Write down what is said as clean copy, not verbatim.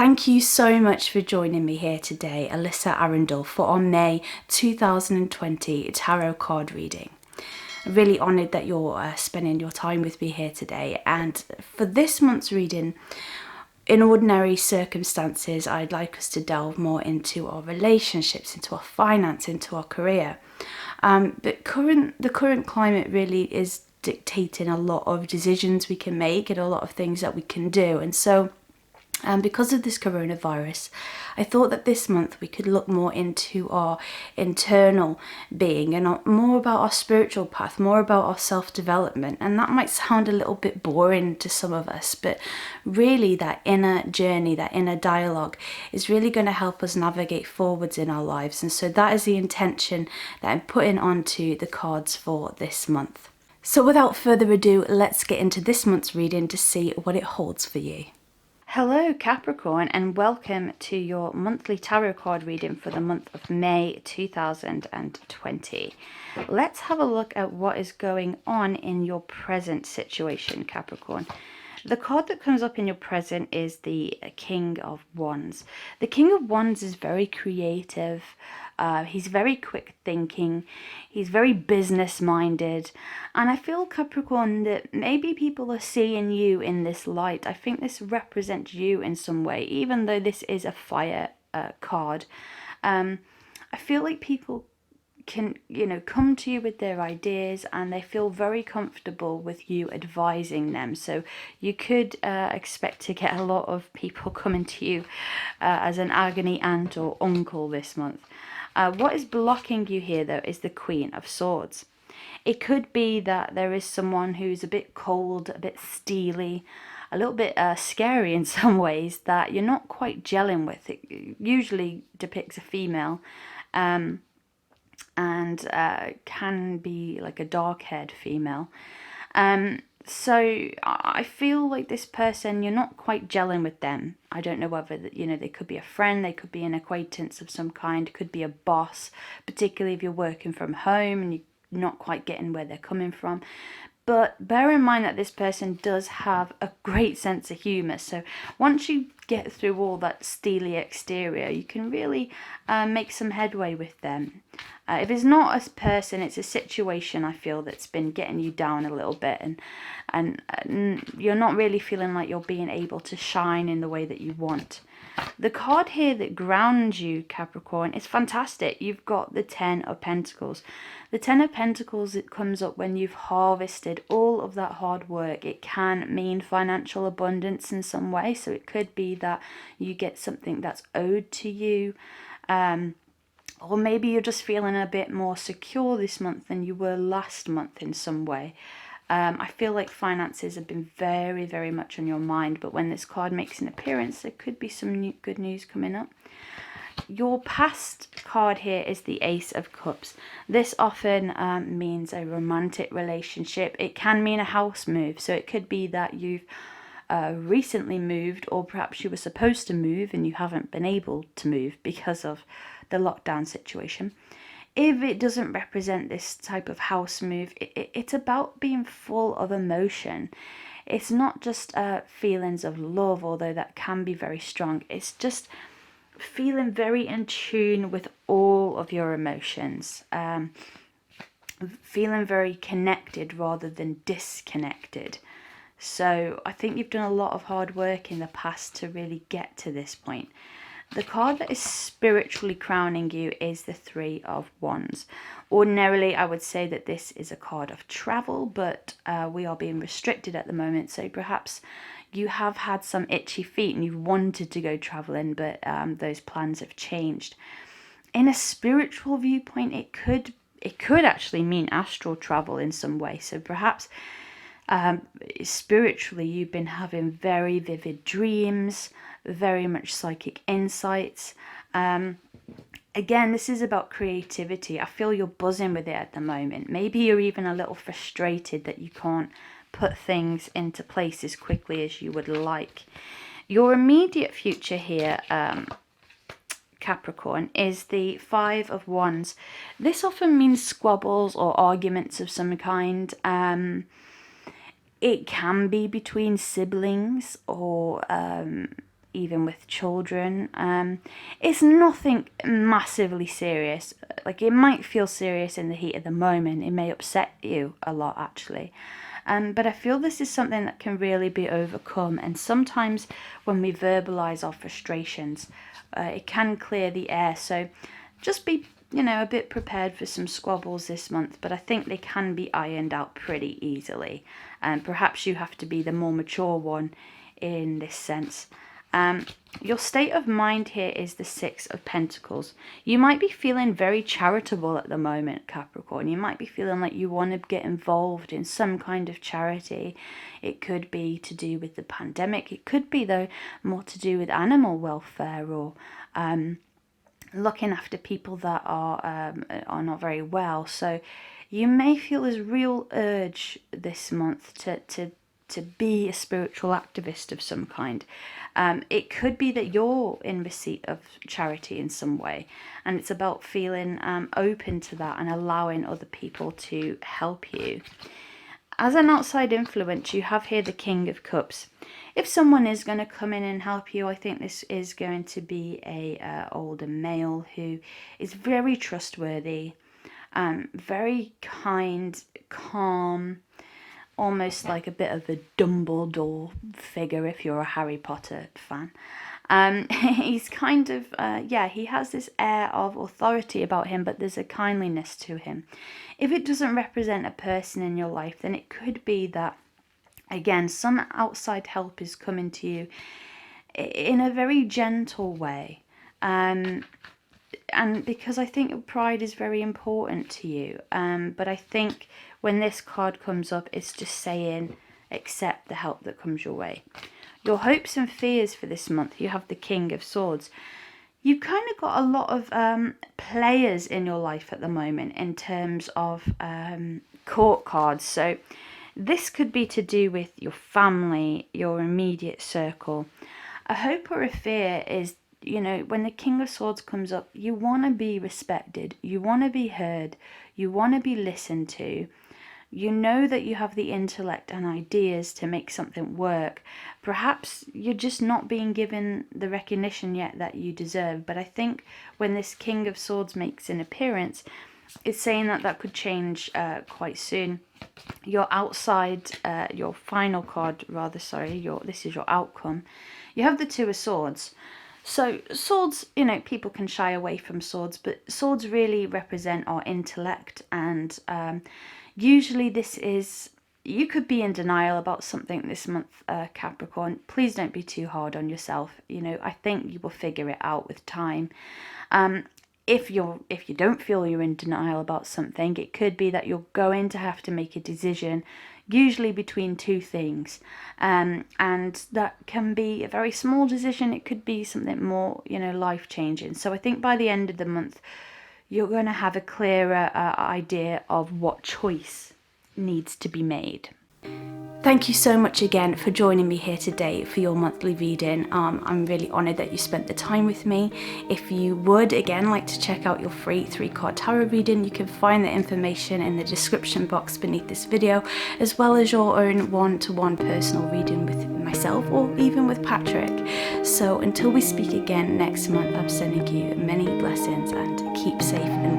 Thank you so much for joining me here today, Alyssa Arundell, for our May 2020 tarot card reading. I'm really honoured that you're spending your time with me here today, and for this month's reading, in ordinary circumstances, I'd like us to delve more into our relationships, into our finance, into our career. But the current climate really is dictating a lot of decisions we can make and a lot of things that we can do, and so because of this coronavirus, I thought that this month we could look more into our internal being and more about our spiritual path, more about our self-development. And that might sound a little bit boring to some of us, but really that inner journey, that inner dialogue is really going to help us navigate forwards in our lives. And so that is the intention that I'm putting onto the cards for this month. So without further ado, let's get into this month's reading to see what it holds for you. Hello Capricorn, and welcome to your monthly tarot card reading for the month of May 2020. Let's have a look at what is going on in your present situation, Capricorn. The card that comes up in your present is the King of Wands. The King of Wands is very creative. He's very quick thinking. He's very business minded. And I feel, Capricorn, that maybe people are seeing you in this light. I think this represents you in some way, even though this is a fire card. I feel like people can, come to you with their ideas, and they feel very comfortable with you advising them. So you could expect to get a lot of people coming to you as an agony aunt or uncle this month. What is blocking you here, though, is the Queen of Swords. It could be that there is someone who's a bit cold, a bit steely, a little bit scary in some ways, that you're not quite gelling with. It usually depicts a female, and can be like a dark-haired female. So I feel like this person, you're not quite gelling with them. I don't know whether, they could be a friend, they could be an acquaintance of some kind, could be a boss, particularly if you're working from home and you're not quite getting where they're coming from. But bear in mind that this person does have a great sense of humour. So once you get through all that steely exterior, you can really make some headway with them. If it's not a person, it's a situation, I feel, that's been getting you down a little bit, and you're not really feeling like you're being able to shine in the way that you want. The card here that grounds you, Capricorn, is fantastic. You've got the Ten of Pentacles. The Ten of Pentacles, it comes up when you've harvested all of that hard work. It can mean financial abundance in some way. So it could be that you get something that's owed to you. Or maybe you're just feeling a bit more secure this month than you were last month in some way. I feel like finances have been very, very much on your mind, but when this card makes an appearance, there could be some good news coming up. Your past card here is the Ace of Cups. This often means a romantic relationship. It can mean a house move, so it could be that you've recently moved, or perhaps you were supposed to move and you haven't been able to move because of the lockdown situation. If it doesn't represent this type of house move, it's about being full of emotion. It's not just feelings of love, although that can be very strong. It's just feeling very in tune with all of your emotions. Feeling very connected rather than disconnected. So I think you've done a lot of hard work in the past to really get to this point. The card that is spiritually crowning you is the Three of Wands. Ordinarily, I would say that this is a card of travel, but we are being restricted at the moment. So perhaps you have had some itchy feet and you've wanted to go traveling, but those plans have changed. In a spiritual viewpoint, it could actually mean astral travel in some way. So perhaps spiritually, you've been having very vivid dreams, very much psychic insights. Again, this is about creativity. I feel you're buzzing with it at the moment. Maybe you're even a little frustrated that you can't put things into place as quickly as you would like. Your immediate future here, Capricorn, is the Five of Wands. This often means squabbles or arguments of some kind. It can be between siblings, or even with children. It's nothing massively serious. Like, it might feel serious in the heat of the moment. It may upset you a lot, actually. But I feel this is something that can really be overcome. And sometimes when we verbalize our frustrations, it can clear the air. So just be, a bit prepared for some squabbles this month. But I think they can be ironed out pretty easily. And perhaps you have to be the more mature one in this sense. Your state of mind here is the Six of Pentacles. You might be feeling very charitable at the moment, Capricorn. You might be feeling like you want to get involved in some kind of charity. It could be to do with the pandemic. It could be, though, more to do with animal welfare or looking after people that are not very well. So you may feel this real urge this month to be a spiritual activist of some kind. It could be that you're in receipt of charity in some way, and it's about feeling open to that and allowing other people to help you. As an outside influence, you have here the King of Cups. If someone is going to come in and help you, I think this is going to be a older male who is very trustworthy, very kind, calm, almost like a bit of a Dumbledore figure if you're a Harry Potter fan. He's kind of, he has this air of authority about him, but there's a kindliness to him. If it doesn't represent a person in your life, then it could be that, again, some outside help is coming to you in a very gentle way. And because I think pride is very important to you. But I think when this card comes up, it's just saying, accept the help that comes your way. Your hopes and fears for this month, you have the King of Swords. You've kind of got a lot of players in your life at the moment in terms of court cards. So this could be to do with your family, your immediate circle. A hope or a fear is, when the King of Swords comes up, you want to be respected, you want to be heard, you want to be listened to. You know that you have the intellect and ideas to make something work. Perhaps you're just not being given the recognition yet that you deserve. But I think when this King of Swords makes an appearance, it's saying that could change quite soon. Your outside, your final card, this is your outcome. You have the Two of Swords. So swords, people can shy away from swords, but swords really represent our intellect, and usually you could be in denial about something this month, Capricorn. Please don't be too hard on yourself. I think you will figure it out with time. If you don't feel you're in denial about something, it could be that you're going to have to make a decision, usually between two things. And that can be a very small decision. It could be something more, life-changing. So I think by the end of the month, you're going to have a clearer idea of what choice needs to be made. Thank you so much again for joining me here today for your monthly reading. I'm really honoured that you spent the time with me. If you would, again, like to check out your free 3-card tarot reading, you can find the information in the description box beneath this video, as well as your own one-to-one personal reading with myself or even with Patrick. So until we speak again next month, I'm sending you many blessings and keep safe and